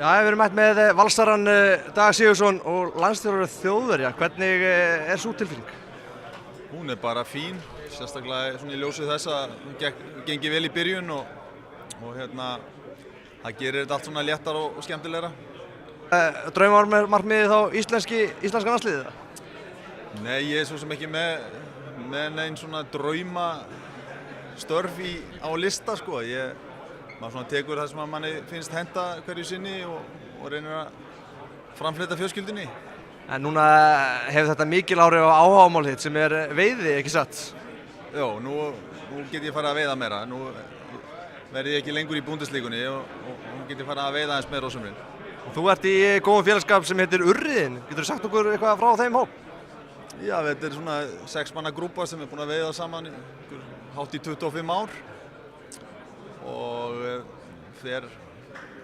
Já, við erum mætt með Valsarann Dag Sigurðsson og landsþjálfara Þjóðverja. Hvernig sú tilfinning? Hún bara fín, sérstaklega svona í ljósi þess að hún gengi vel í byrjun og það gerir þetta allt svona léttar og skemmtilegra. Draumarmarkmiðið þá íslenska landsliðið? Nei, ég svo sem ekki með neinn svona drauma störf á lista sko. Maður svona tekur það sem að manni finnst henta hverju sinni og reynir að framfleyta fjölskyldunni. En núna hefur þetta mikil áhrif á áhugamál þitt sem veiði, ekki satt? Já, nú get ég farið að veiða meira. Nú verð ég ekki lengur í Bundesligunni og nú get ég farið að veiða aðeins meira á sumrin. Þú ert í góðum félagskap sem heitir Urriðinn. Geturðu sagt okkur eitthvað frá þeim hóp? Já, þetta svona 6 manna grúpa sem búin að veiða saman hátt í 25 ár og fer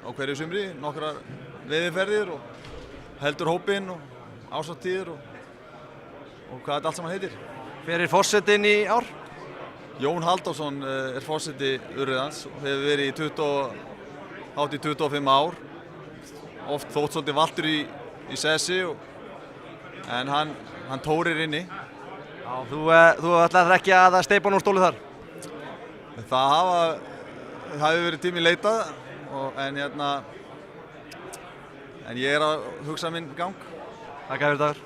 á hverju sumri nokkrar veiðiferðir og heldur hópinn og árshátíðir og hvað þetta allt saman heitir. Hver forsetinn í ár? Jón Halldórsson forseti Urriðans og hefur verið í hátt í 25 ár. Oft þótt svolítið valtur í sessi en hann tórir inni. Já, þú ætlar ekki að steypa nú stólu þar? Það hafi verið tími leitað en ég að hugsa minn gang. Takk fyrir Dagur.